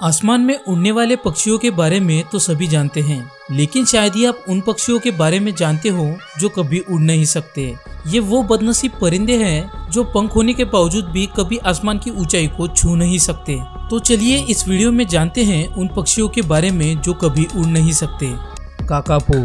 आसमान में उड़ने वाले पक्षियों के बारे में तो सभी जानते हैं, लेकिन शायद ही आप उन पक्षियों के बारे में जानते हो जो कभी उड़ नहीं सकते। ये वो बदनसीब परिंदे हैं जो पंख होने के बावजूद भी कभी आसमान की ऊंचाई को छू नहीं सकते। तो चलिए इस वीडियो में जानते हैं उन पक्षियों के बारे में जो कभी उड़ नहीं सकते। काकापो।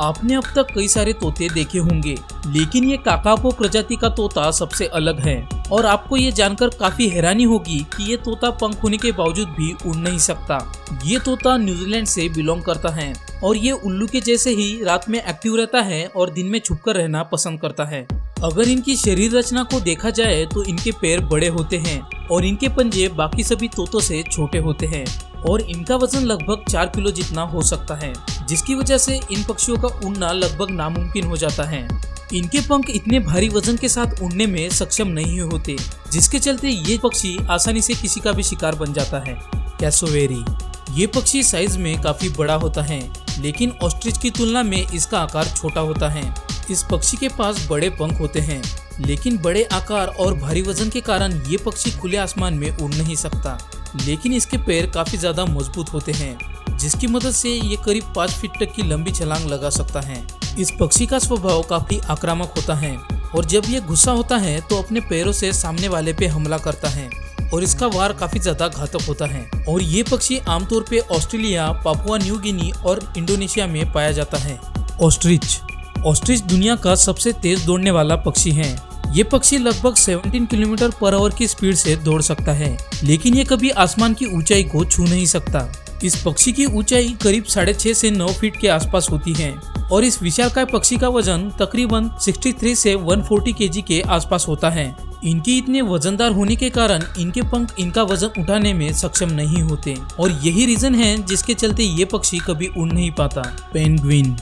आपने अब तक कई सारे तोते देखे होंगे, लेकिन ये काकापो प्रजाति का तोता सबसे अलग है और आपको ये जानकर काफी हैरानी होगी कि ये तोता पंख होने के बावजूद भी उड़ नहीं सकता। ये तोता न्यूजीलैंड से बिलोंग करता है और ये उल्लू के जैसे ही रात में एक्टिव रहता है और दिन में छुपकर रहना पसंद करता है। अगर इनकी शरीर रचना को देखा जाए तो इनके पैर बड़े होते हैं और इनके पंजे बाकी सभी तोतों से छोटे होते हैं और इनका वजन लगभग 4 किलो जितना हो सकता है, जिसकी वजह से इन पक्षियों का उड़ना लगभग नामुमकिन हो जाता है। इनके पंख इतने भारी वजन के साथ उड़ने में सक्षम नहीं होते, जिसके चलते ये पक्षी आसानी से किसी का भी शिकार बन जाता है। कैसोवेरी। ये पक्षी साइज में काफी बड़ा होता है, लेकिन ऑस्ट्रिच की तुलना में इसका आकार छोटा होता है। इस पक्षी के पास बड़े पंख होते हैं, लेकिन बड़े आकार और भारी वजन के कारण ये पक्षी खुले आसमान में उड़ नहीं सकता। लेकिन इसके पैर काफी ज्यादा मजबूत होते हैं, जिसकी मदद से ये करीब 5 फीट तक की लंबी छलांग लगा सकता है। इस पक्षी का स्वभाव काफी आक्रामक होता है और जब ये गुस्सा होता है तो अपने पैरों से सामने वाले पे हमला करता है और इसका वार काफी ज्यादा घातक होता है। और ये पक्षी आमतौर पे ऑस्ट्रेलिया, पापुआ न्यू गिनी और इंडोनेशिया में पाया जाता है। ऑस्ट्रिच। ऑस्ट्रिच दुनिया का सबसे तेज दौड़ने वाला पक्षी है। ये पक्षी लगभग 17 किलोमीटर पर आवर की स्पीड से दौड़ सकता है, लेकिन ये कभी आसमान की ऊंचाई को छू नहीं सकता। इस पक्षी की ऊंचाई करीब 6.5 से 9 फीट के आसपास होती है और इस विशालकाय पक्षी का वजन तकरीबन 63 से 140 केजी के आसपास होता है। इनके इतने वजनदार होने के कारण इनके पंख इनका वजन उठाने में सक्षम नहीं होते और यही रीजन है जिसके चलते ये पक्षी कभी उड़ नहीं पाता। पेंगुइन।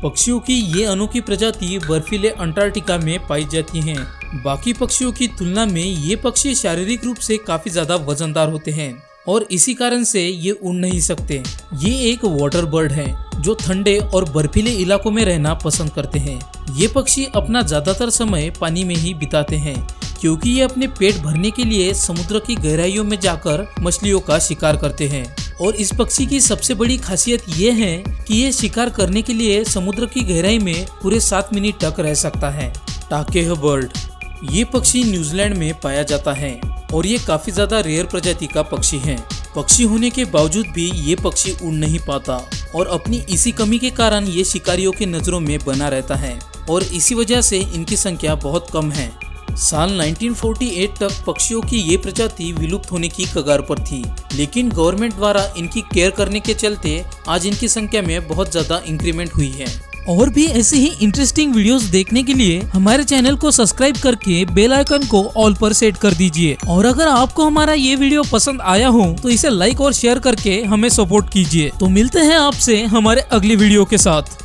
पक्षियों की ये अनोखी प्रजाति बर्फीले अंटार्कटिका में पाई जाती हैं। बाकी पक्षियों की तुलना में ये पक्षी शारीरिक रूप से काफी ज्यादा वजनदार होते हैं और इसी कारण से ये उड़ नहीं सकते। ये एक वाटर बर्ड है जो ठंडे और बर्फीले इलाकों में रहना पसंद करते हैं। ये पक्षी अपना ज्यादातर समय पानी में ही बिताते हैं, क्योंकि ये अपने पेट भरने के लिए समुद्र की गहराइयों में जाकर मछलियों का शिकार करते हैं। और इस पक्षी की सबसे बड़ी खासियत ये है कि ये शिकार करने के लिए समुद्र की गहराई में पूरे 7 मिनट तक रह सकता है। टाकेह बर्ड। ये पक्षी न्यूजीलैंड में पाया जाता है और ये काफी ज्यादा रेयर प्रजाति का पक्षी है। पक्षी होने के बावजूद भी ये पक्षी उड़ नहीं पाता और अपनी इसी कमी के कारण ये शिकारियों की नजरों में बना रहता है और इसी वजह से इनकी संख्या बहुत कम है। साल 1948 तक पक्षियों की ये प्रजाति विलुप्त होने की कगार पर थी, लेकिन गवर्नमेंट द्वारा इनकी केयर करने के चलते आज इनकी संख्या में बहुत ज्यादा इंक्रीमेंट हुई है। और भी ऐसे ही इंटरेस्टिंग वीडियोस देखने के लिए हमारे चैनल को सब्सक्राइब करके बेल आइकन को ऑल पर सेट कर दीजिए। और अगर आपको हमारा ये वीडियो पसंद आया हो तो इसे लाइक और शेयर करके हमें सपोर्ट कीजिए। तो मिलते हैं आपसे हमारे अगली वीडियो के साथ।